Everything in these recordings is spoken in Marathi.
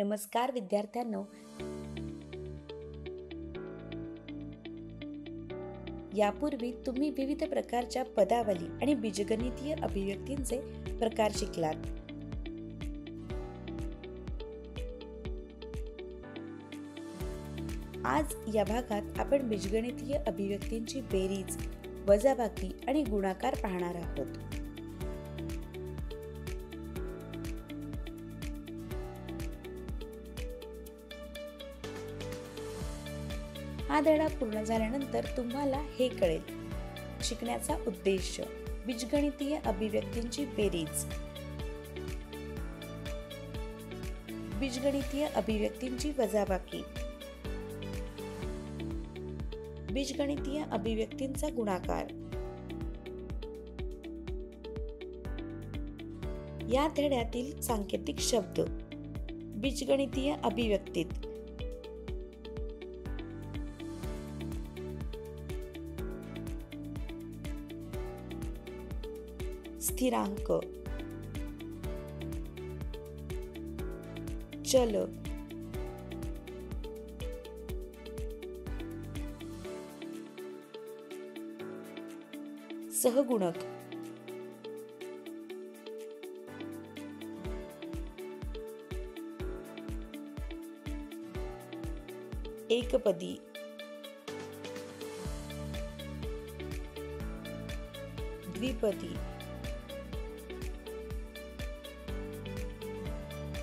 नमस्कार विद्यार्थ्यांनो, यापूर्वी तुम्ही विविध प्रकारच्या पदावली आणि बीजगणितीय अभिव्यक्तींचे प्रकार शिकलात. आज या भागात आपण बीजगणितीय अभिव्यक्तींची बेरीज, वजाबाकी आणि गुणाकार पाहणार आहोत. हा धडा पूर्ण झाल्यानंतर तुम्हाला हे कळेल. शिकण्याचा उद्देश: बीजगणितीय अभिव्यक्तींची बेरीज, बीजगणितीय अभिव्यक्तींची वजाबाकी, बीजगणितीय अभिव्यक्तींचा गुणाकार. या धड्यातील सांकेतिक शब्द: बीजगणितीय अभिव्यक्तीत स्थिरांक, चल, सहगुणक, एकपदी, द्विपदी,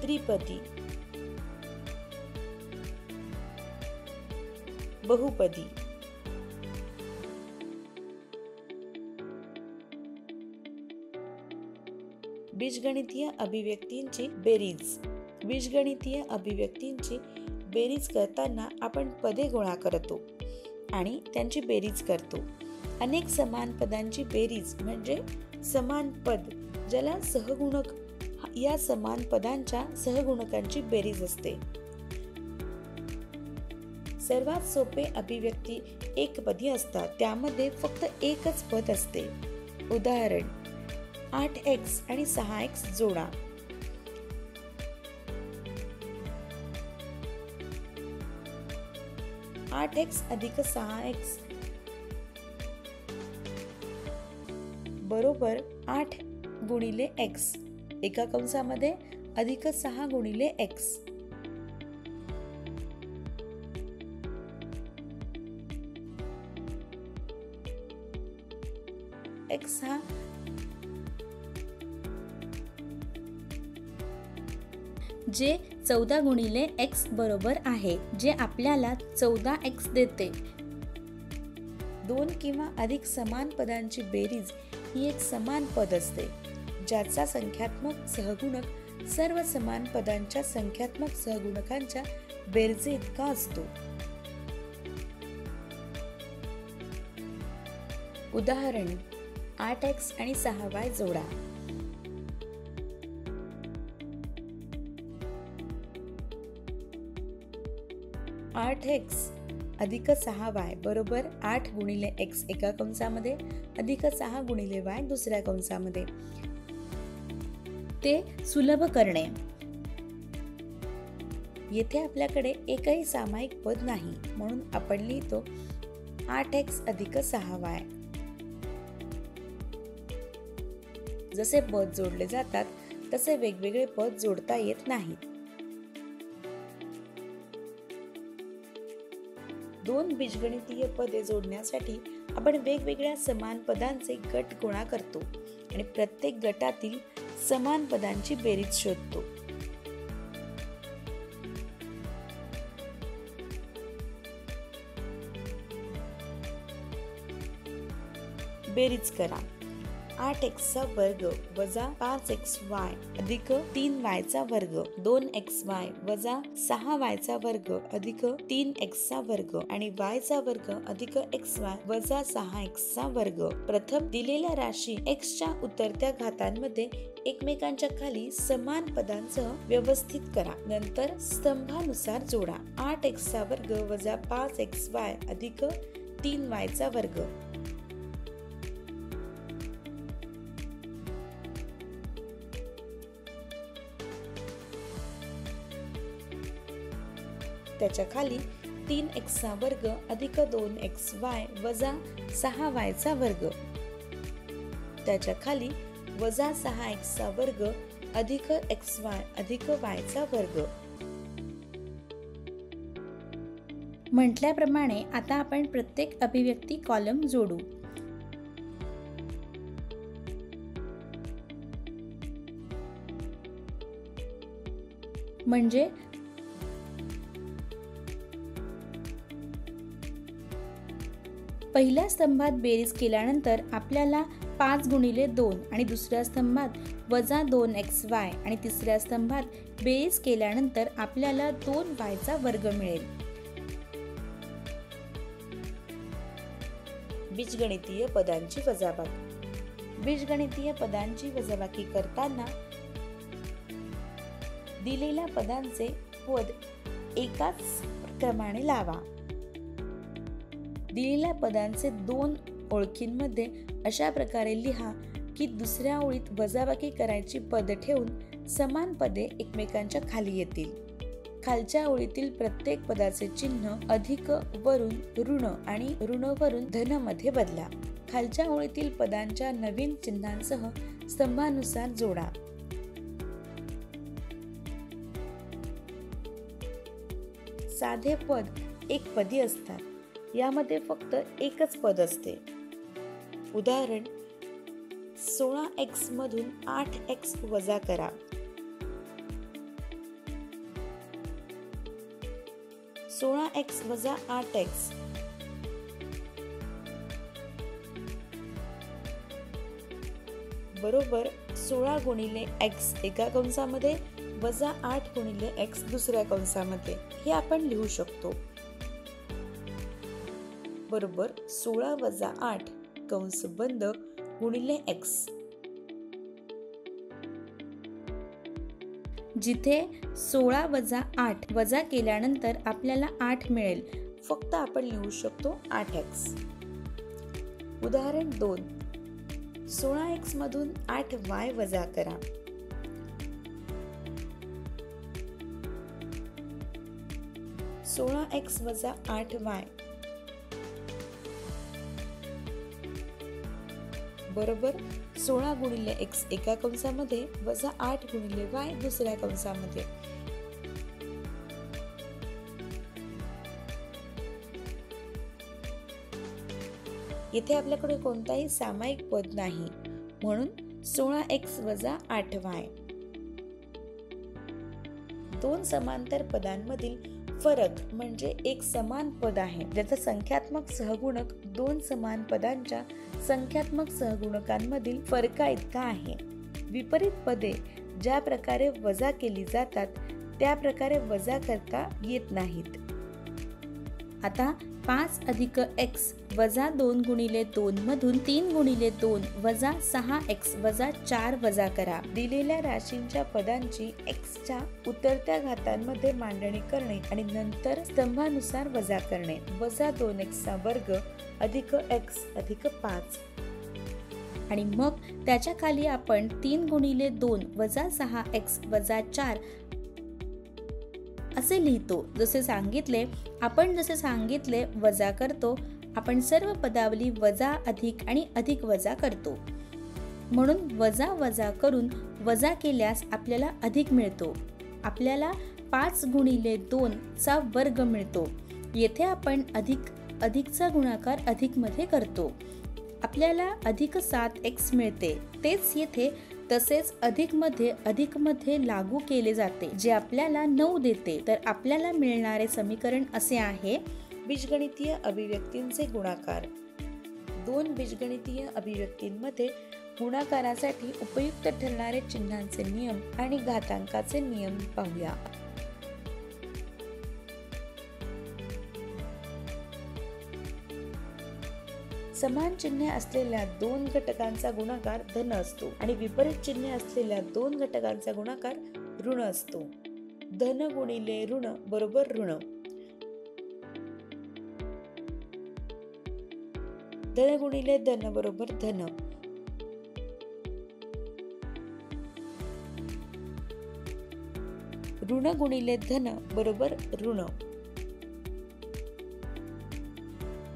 त्रिपदी, बहुपदी. बीजगणितीय अभिव्यक्तींची बेरीज. बीजगणितीय अभिव्यक्तींची बेरीज करताना आपण पदे गोळा करतो आणि त्यांची बेरीज करतो. अनेक समान पदांची बेरीज म्हणजे समान पद, ज्याला सहगुणक, या समान पदांच्या सहगुणकांची बेरीज असते. सर्वात सोपे अभिव्यक्ती एकपदी असतात. त्यामध्ये फक्त एकच पद असते. उदाहरण: 8x आणि 6x जोडा. (8x अधिक 6x) बरोबर 8 गुणिले x एका कंसामध्ये अधिक 6 गुणिले x. x हा जे 14 गुणिले x बरोबर आहे, जे आपल्याला 14x देते. दोन किंवा अधिक समान पदांची बेरीज ही एक समान पद असते, ज्याचा संख्यात्मक सहगुणक सर्व समान पदांच्या संख्यात्मक सहगुणकांच्या बेरजे इतका असतो. उदाहरण: 8x आणि 6y जोडा. (8x अधिक 6y बरोबर 8 गुणिले x एका कंसामध्ये अधिक 6 गुणिले y दुसऱ्या कंसामध्ये. ते सुलभ करणे. येथे आपल्याकडे एकही सामायिक पद नाही, म्हणून आपण लिहितो 8x अधिक 6y. जसे पद जोडले जातात तसे वेगवेगळे पद जोडता येत नाहीत. दोन बीजगणितीय पदे जोडण्यासाठी आपण वेगवेगळ्या समान पदांचे गट गोळा करतो आणि प्रत्येक गटातील समान पदांची बेरीज शोधतो. बेरीज करा. 8x चा वर्ग वजा 5xy अधिक 3y चा वर्ग, 2xy वजा 6y चा वर्ग अधिक 3x चा वर्ग आणि y चा वर्ग अधिक xy वजा 6x चा वर्ग. प्रथम दिलेल्या राशी x च्या उतरत्या घातांमध्ये एकमेकांच्या खाली समान पदांसह व्यवस्थित करा. नंतर स्तंभानुसार जोडा. 8x चा वर्ग वजा 5xy अधिक 3y चा वर्ग. त्याच्या खाली 3x चा वर्ग अधिक 2xy वजा 6y चा वर्ग, त्याच्या खाली वजा 6x चा वर्ग अधिक xy अधिक y चा वर्ग. म्हटल्याप्रमाणे आता आपण प्रत्येक अभिव्यक्ती कॉलम जोडू. म्हणजे पहिल्या स्तंभात बेरीज केल्यानंतर आपल्याला 5 गुणिले 2 आणि दुसऱ्या स्तंभात वजा 2xy आणि तिसऱ्या स्तंभात बेरीज केल्यानंतर आपल्याला 2y चा वर्ग मिळेल. बीजगणितीय पदांची वजाबाकी. बीजगणितीय पदांची वजाबाकी करताना दिलेल्या पदांचे पद एकाच क्रमाने लावा. दिलेल्या पदांचे 2 ओळखींमध्ये अशा प्रकारे लिहा की दुसऱ्या ओळीत वजाबाकी करायची पद ठेवून समान पदे एकमेकांच्या खाली येतील. खालच्या ओळीतील प्रत्येक पदाचे चिन्ह अधिक वरून ऋण आणि ऋण वरून धन मध्ये बदला. खालच्या ओळीतील पदांच्या नवीन चिन्हांसह स्तंभानुसार जोडा. साधे पद एक पदी असतात. यामध्ये फक्त एकच पद असते. उदाहरण 16x मधून 8x वजा करा. 16x वजा 8x बरोबर 16 गुणिले x एका कंसामध्ये वजा 8 गुणिले x दुसऱ्या कंसामध्ये, हे आपण लिहू शकतो. बरोबर 16 वजा 8 कंस बंद गुणिले x. जिथे 16 वजा 8 वजा केल्यानंतर आपल्याला 8 मिळेल, फक्त आपण लिहू शकतो 8x. उदाहरण 2 16x मधून 8y वजा करा. 16x वजा 8y बरोबर 16 गुणिले x एका कंसामध्ये वजा 8 गुणिले y दुसऱ्या कंसामध्ये. येथे आपल्याकडे कोणताही सामायिक पद नाही, म्हणून 16x वजा 8y. दोन समांतर पदांमधील फरक म्हणजे एक समान पद आहे ज्याचा संख्यात्मक सहगुणक दोन समान पदांच्या संख्यात्मक सहगुणकांमधील फरका इतका आहे. विपरीत पदे ज्या प्रकारे वजा केली जातात त्या प्रकारे वजा करता येत नाहीत. आता 5 अधिक x वजा 2 गुणिले 2 मधून 3 गुणिले 2 वजा 6x वजा 4 वजा करा. दिलेल्या राशींच्या पदांची x च्या उतरत्या घातांमध्ये मांडणी करणे आणि नंतर स्तंभानुसार वजा करणे. वजा 2x चा वर्ग अधिक x अधिक 5 आणि मग त्याच्या खाली आपण 3 गुणिले 2 वजा 6x वजा 4 असे लिहितो. जसे सांगितले वजा करतो. आपण सर्व पदावली वजा अधिक आणि अधिक वजा करतो. म्हणून वजा वजा करून वजा केल्यास आपल्याला अधिक मिळतो. आपल्याला 5 गुणिले 2 चा वर्ग मिळतो. येथे आपण अधिकचा गुणाकार अधिक मध्ये करतो. आपल्याला अधिक 7x मिळते. तेच येथे तसेच अधिक मध्ये लागू केले जाते जे आपल्याला 9 देते. तर आपल्याला मिळणारे समीकरण असे आहे. बीजगणितीय अभिव्यक्तींचे गुणाकार. दोन बीजगणितीय अभिव्यक्तींमध्ये गुणाकारासाठी उपयुक्त ठरणारे चिन्हांचे नियम आणि घातांकाचे नियम पाहूया. समान चिन्हे असलेल्या दोन घटकांचा गुणाकार धन असतो आणि विपरीत चिन्हे असलेल्या दोन घटकांचा गुणाकार ऋण असतो. धन गुणिले ऋण बरोबर ऋण. धन गुणिले धन बरोबर धन. ऋण गुणिले धन बरोबर ऋण.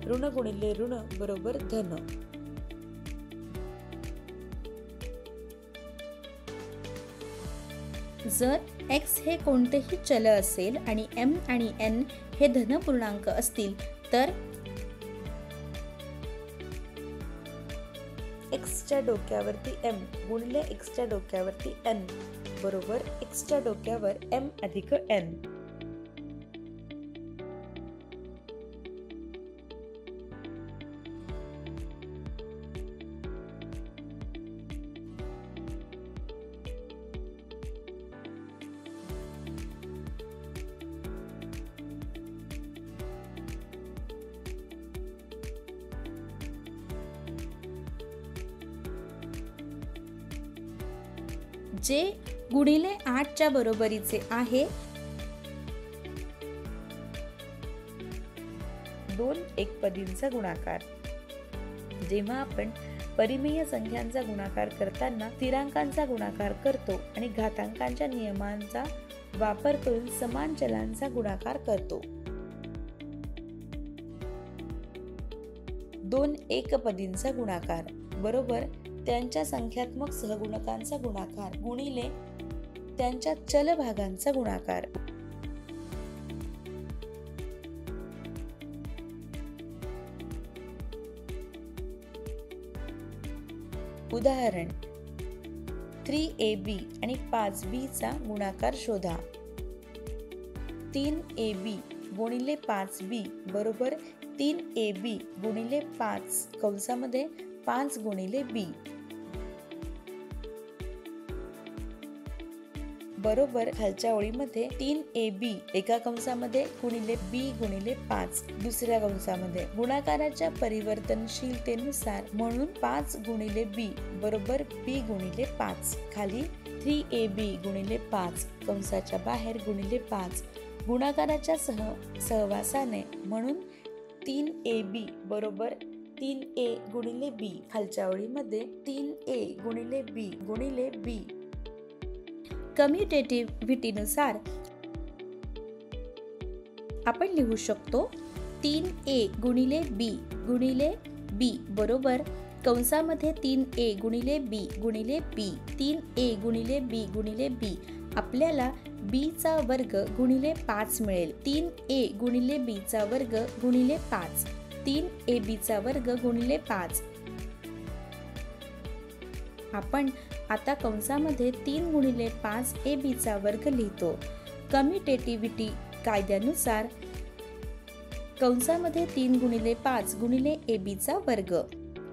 ऋण गुणिले ऋण बरोबर धन. जर x हे कोणतेही चल असेल आणि m आणि n हे धन पूर्णांक असतील तर x च्या डोक्यावरती m गुणिले x च्या डोक्यावरती n बरोबर x च्या डोक्यावर m अधिक n. जे गुणिले 8 च्या बरोबरीचे आहे. 2 एकपदींचा गुणाकार. जेव्हा आपण परिमेय संख्यांचा गुणाकार करताना स्थिरांकांचा गुणाकार करतो आणि घातांकांच्या नियमांचा वापर करून समान चलांचा गुणाकार करतो. 2 एकपदींचा गुणाकार बरोबर त्यांच्या संख्यात्मक सहगुणकांचा गुणाकार गुणिले त्यांच्या चल भागांचा गुणाकार. उदाहरण 3ab आणि 5b चा गुणाकार शोधा. 3ab गुणिले 5b बरोबर 3ab गुणिले 5 कंसामध्ये 5 गुणिले b बरोबर खालच्या ओळीमध्ये 3ab एका कंसामध्ये गुणिले b गुणिले 5 दुसऱ्या कंसामध्ये. गुणाकाराच्या परिवर्तनशीलतेनुसार म्हणून 5 गुणिले b बरोबर b गुणिले 5. खाली 3ab गुणिले 5 कंसाच्या बाहेर गुणिले 5 गुणाकाराच्या सहवासाने म्हणून 3ab बरोबर 3a गुणिले b खालच्या ओळीमध्ये 3a गुणिले b गुणिले b. कम्युटेटिव्हिटीनुसार आपण लिहू शकतो 3a गुणिले b गुणिले b बरोबर कंसामध्ये 3a गुणिले b गुणिले b 3a गुणिले b गुणिले b. आपल्याला b चा वर्ग गुणिले 5 मिळेल. 3a गुणिले b चा वर्ग गुणिले 5 3ab चा वर्ग गुणिले 5. आपण आता कंसामध्ये 3 गुणिले 5 ab चा वर्ग लिहितो. कम्युटेटिव्हिटी कायद्यानुसार कंसामध्ये 3 गुणिले 5 गुणिले ab चा वर्ग.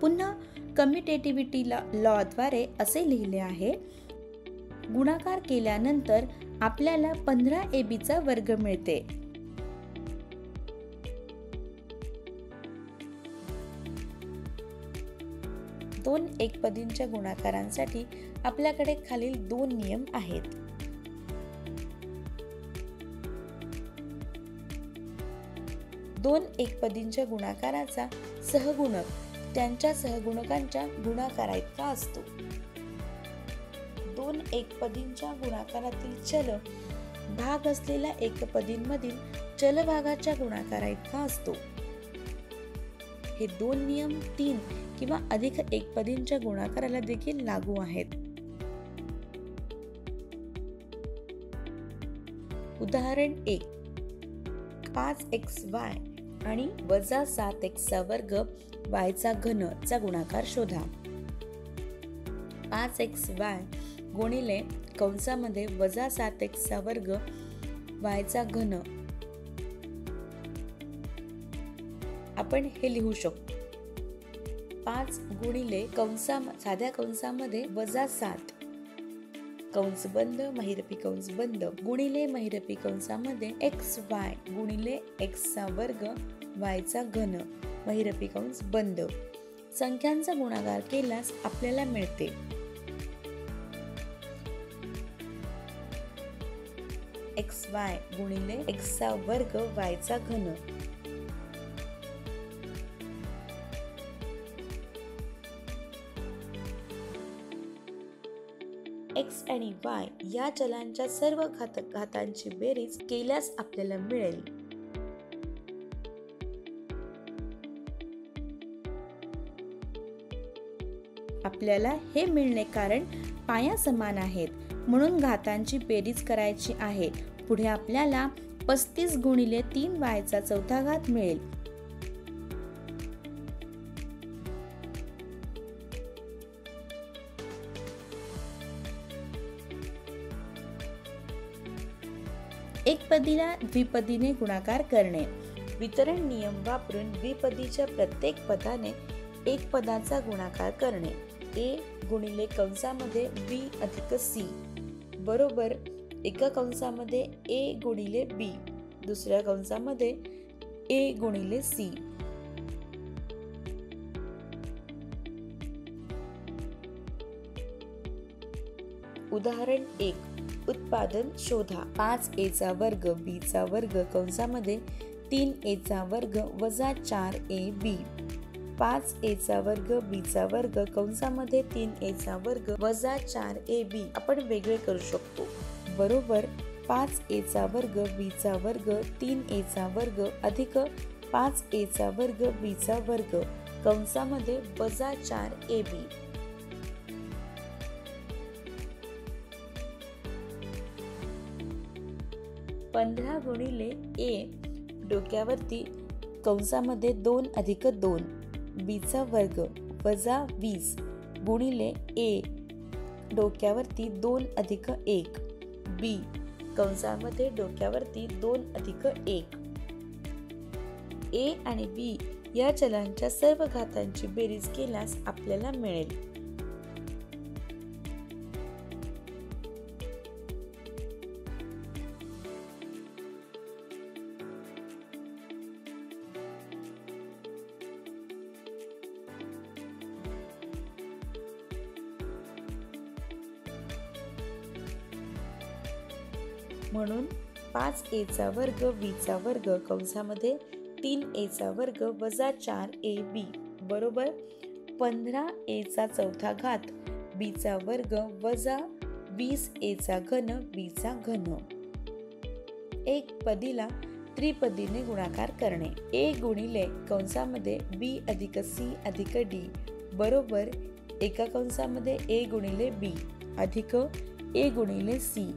पुन्हा कम्युटेटिव्हिटी लॉद्वारे असे लिहिले आहे. गुणाकार केल्यानंतर आपल्याला 15 ab चा वर्ग मिळते. दोन एकपदींच्या गुणाकारांसाठी आपल्याकडे खालील 2 नियम आहेत. दोन एकपदींच्या गुणाकाराचा सहगुणक त्यांच्या सहगुणकांच्या गुणाकाराइतका असतो. दोन एकपदींच्या गुणाकारातील चल भाग असलेल्या एकपदींमधील चल भागाच्या गुणाकाराइतका असतो. हे 2 नियम 3 किंवा अधिक एकपदींच्या गुणाकाराला देखील लागू आहेत. उदाहरण 1 5xy आणि वजा 7x चा वर्ग y चा घन चा गुणाकार शोधा. 5xy गुणिले कंसामध्ये वजा 7x चा वर्ग y चा घन. आपण हे लिहू शकतो 5 गुणिले साध्या कंसामध्ये वजा 7 कंस बंद महिरपी कंस बंद गुणिले महिरपी कंसामध्ये xy गुणिले x चा वर्ग y चा घन महिरपी कंस बंद. संख्यांचा गुणाकार केल्यास आपल्याला मिळते xy गुणिले x चा वर्ग y चा घन. x आणि y या चलांच्या सर्व घातांची बेरीज केल्यास आपल्याला मिळेल आपल्याला हे मिळणे कारण पाया समान आहेत म्हणून घातांची बेरीज करायची आहे. पुढे आपल्याला 35 गुणिले 3y चा चौथा घात मिळेल. एकपदीला द्विपदीने गुणाकार करणे. वितरण नियम वापरून द्विपदीच्या प्रत्येक पदाने एक पदाचा गुणाकार करणे. a गुणिले कंसामध्ये b अधिक c बरोबर एका कंसामध्ये a गुणिले b दुसऱ्या कंसामध्ये a गुणिले c. उदाहरण 1. उत्पादन शोधा. 5a चा वर्ग b चा वर्ग कंसामध्ये 3a चा वर्ग वजा 4ab. 5a चा वर्ग b चा वर्ग कंसामध्ये 3a चा वर्ग वजा 4ab आपण वेगळे करू शकतो बरोबर 5a चा वर्ग b चा वर्ग 3a चा वर्ग अधिक 5a चा वर्ग b चा वर्ग कंसामध्ये वजा 4ab. 15 गुणिले a डोक्यावरती कंसामध्ये 2 अधिक 2 b चा वर्ग वजा 20 गुणिले a डोक्यावरती 2 अधिक 1 b कंसामध्ये डोक्यावरती 2 अधिक 1. a आणि b या चलांच्या सर्व घातांची बेरीज केल्यास आपल्याला मिळेल. म्हणून 5a चा वर्ग b चा वर्ग कंसामध्ये 3a चा वर्ग वजा 4ab बरोबर 15a चा चौथा घात b चा वर्ग वजा 20a चा घन b चा घन. एक पदीला त्रिपदीने गुणाकार करणे. a गुणिले कंसामध्ये b अधिक c अधिक d बरोबर एका कंसामध्ये a गुणिले b अधिक a गुणिले c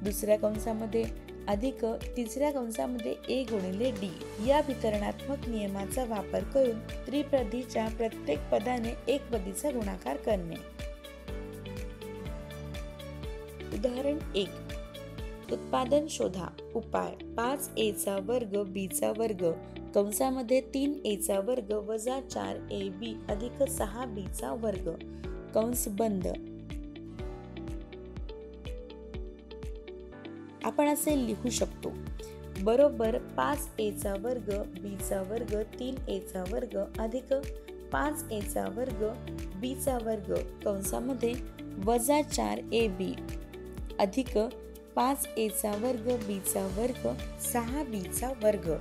दुसऱ्या कंसामध्ये अधिक तिसऱ्या कंसामध्ये a गुणिले d. या वितरणात्मक नियमाचा वापर करून त्रिपदीच्या प्रत्येक पदाने एक पदीचा गुणाकार करणे. उदाहरण 1. उत्पादन शोधा. उपाय 5a चा वर्ग b चा वर्ग कंसामध्ये 3a चा वर्ग वजा 4ab अधिक 6b चा वर्ग कंस बंद. आपण असे लिहू शकतो बरोबर 5a चा वर्ग b चा वर्ग 3a चा वर्ग अधिक 5a चा वर्ग b चा वर्ग कंसामध्ये वजा 4ab अधिक 5a चा वर्ग b चा वर्ग 6b चा वर्ग.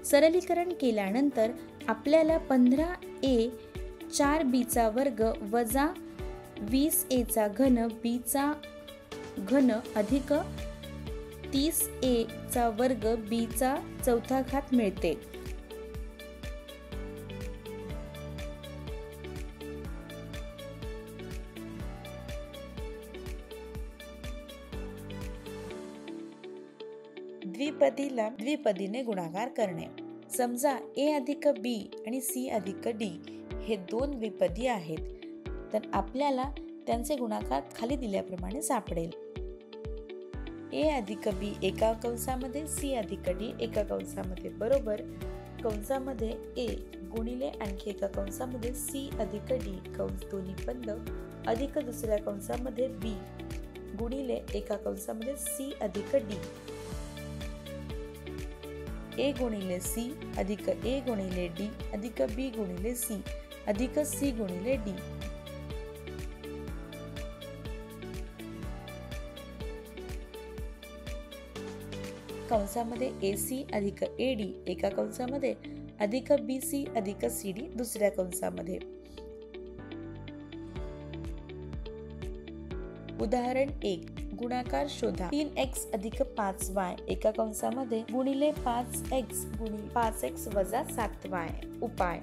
सरलीकरण केल्यानंतर आपल्याला 15a 4b चा वर्ग वजा 20a चा घन b चा घन अधिक 30a चा वर्ग b चा चौथा घात मिळते. द्विपदीला द्विपदीने गुणाकार करणे. समजा a अधिक b आणि c अधिक d हे दोन द्विपदी आहेत तर आपल्याला त्यांचे गुणाकार खाली दिल्याप्रमाणे सापडेल. a अधिक b एका कंसामध्ये c अधिक d एका कंसामध्ये बरोबर कंसामध्ये ए गुणिले आणखी एका कंसामध्ये सी अधिक डी कंस दोन्ही बंद अधिक दुसऱ्या कंसामध्ये बी गुणिले एका कंसामध्ये सी अधिक डी ए गुणिले सी अधिक ए गुणिले डी अधिक बी गुणिले सी अधिक सी गुणिले डी कंसामध्ये AC अधिक AD एका कंसामध्ये अधिक BC अधिक CD दुसऱ्या कंसामध्ये. उदाहरण 1 गुणाकार शोधा. 3x अधिक 5y एका कंसामध्ये गुणिले 5x गुणिले 5x वजा 7y. उपाय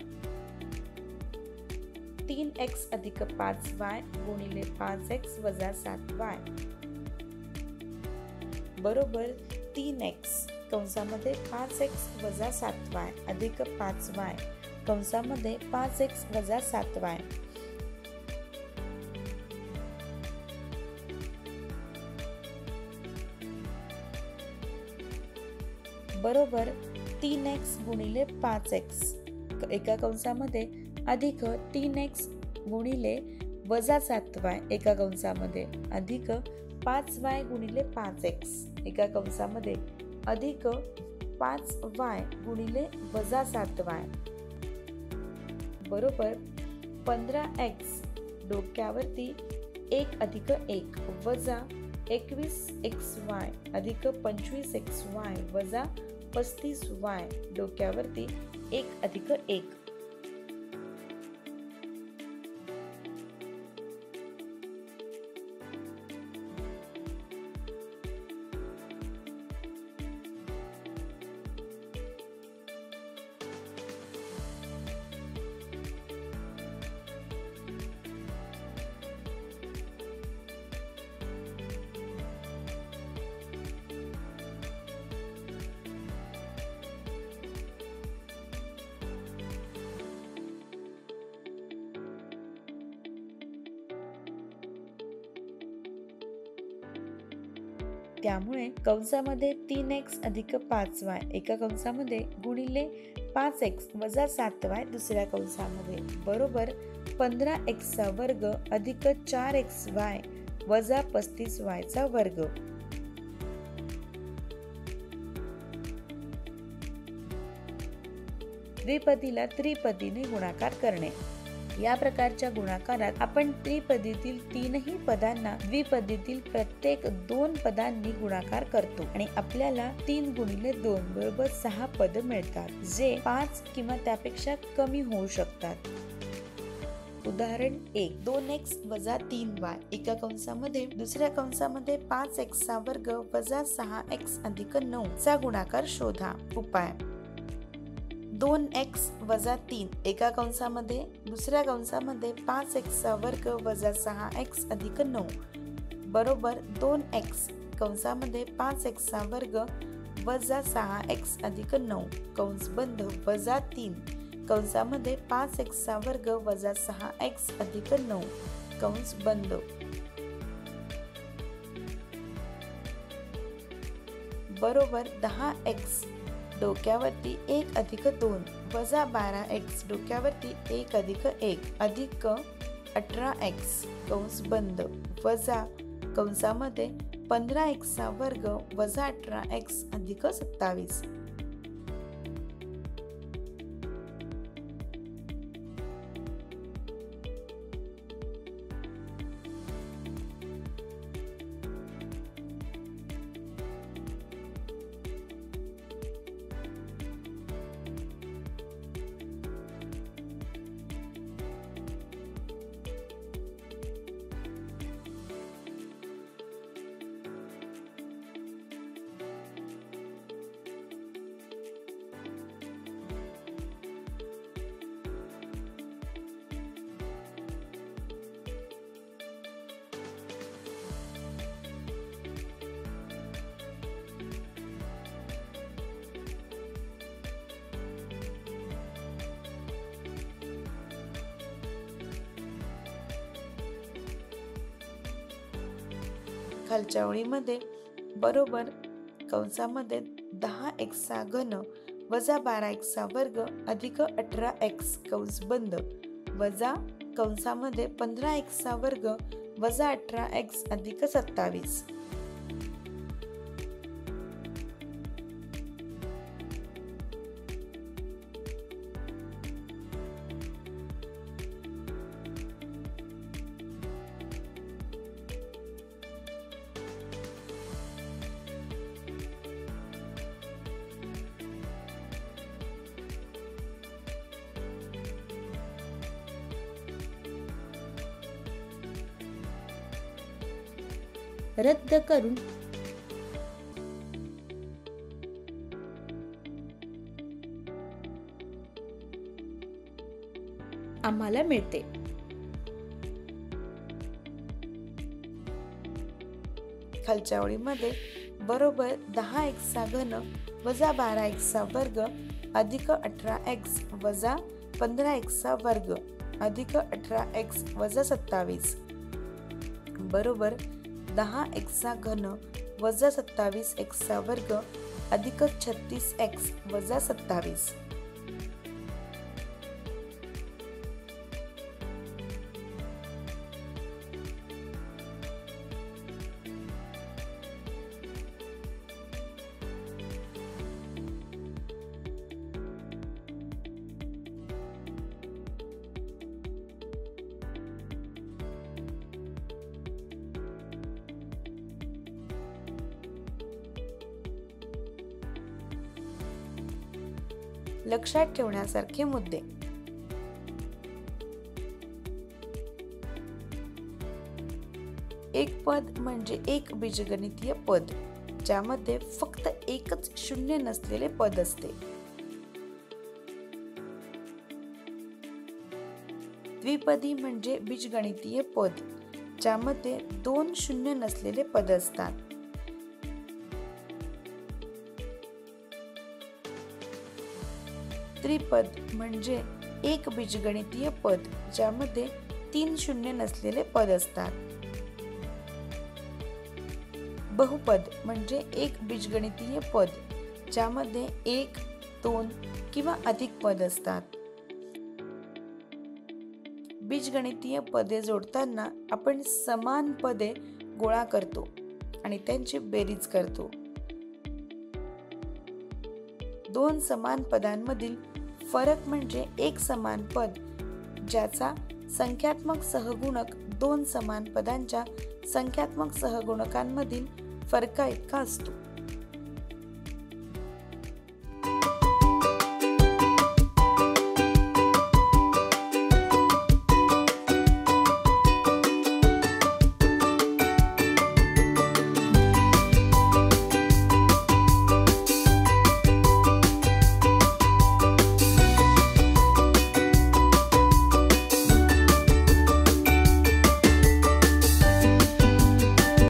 3x अधिक 5y गुणिले 5x वजा 7y बरोबर 3x कंसामध्ये 5x वजा 7y अधिक 5y कंसामध्ये 5x वजा 7y बरोबर 3x गुणिले 5x एका कंसामध्ये अधिक 3x गुणिले वजा 7y एका कंसामध्ये अधिक 5y गुणिले 5x एका कंसामध्ये अधिक 5y गुणिले वजा 7y बरोबर 15x डोक्यावरती 1 अधिक 1 वजा 21xy अधिक 25xy वजा 35y डोक्यावरती 1 अधिक 1 त्यामुळे कंसामध्ये 3x अधिक 5y एका कंसामध्ये गुणिले 5x वजा 7y दुसऱ्या कंसामध्ये बरोबर 15x चा वर्ग अधिक 4xy वजा 35y चा वर्ग. द्विपदीला त्रिपदीने गुणाकार करणे. या प्रकारच्या गुणाकारात आपण त्रिपदीतील तीनही पदांना द्विपदीतील प्रत्येक 2 पदांनी गुणाकार करतो आणि आपल्याला 3 गुणिले 2 बरोबर 6 पद मिळतात जे 5 किंवा त्यापेक्षा कमी होऊ शकतात. उदाहरण 1 2x वजा 3y एका कंसामध्ये दुसऱ्या कंसामध्ये 5x चा वर्ग वजा 6x अधिक 9 चा गुणाकार शोधा. उपाय 2x वजा 3 एका कंसामध्ये दुसऱ्या कंसामध्ये 5x चा वर्ग वजा 6x अधिक 9 बरोबर 2x कंसामध्ये 5x चा वर्ग वजा 6x अधिक 9 कंस बंद वजा 3 कंसामध्ये 5x चा वर्ग वजा 6x अधिक 9 कंस बंद बरोबर 10x डोक्यावरती 1 अधिक 2 वजा 12x डोक्यावरती 1 अधिक 1 अधिक 18x कंस बंद वजा कंसामध्ये 15x चा वर्ग वजा 18x अधिक 27. खालच्या ओळीमध्ये बरोबर कंसामध्ये 10x चा घन वजा 12x चा वर्ग अधिक 18x कंस बंद वजा कंसामध्ये 15x चा वर्ग वजा 18x अधिक 27. रद्द करून आम्हाला मिळते खालच्या ओळीमध्ये बरोबर 10x चा घन वजा 12x चा वर्ग अधिक 18x वजा 15x चा वर्ग अधिक 18x वजा 27 बरोबर 10x चा घन वजा 27x चा वर्ग अधिक 36x वजा 27. लक्षात ठेवण्यासारखे मुद्दे. एक पद म्हणजे एक बीजगणितीय पद ज्यामध्ये फक्त एकच शून्य नसलेले पद असते. द्विपदी म्हणजे बीजगणितीय पद ज्यामध्ये दोन शून्य नसलेले पद असतात. त्रिपद म्हणजे एक बीजगणितीय पद ज्यामध्ये तीन शून्य नसलेले पद असतात. बहुपद म्हणजे एक बीजगणितीय पद ज्यामध्ये एक, दोन किंवा अधिक पद असतात. बीजगणितीय पदे जोडताना आपण समान पदे गोळा करतो आणि त्यांची बेरीज करतो. दोन समान पदांमधील फरक म्हणजे एक समान पद ज्याचा संख्यात्मक सहगुणक दोन समान पदांच्या संख्यात्मक सहगुणकांमधील फरका इतका असतो.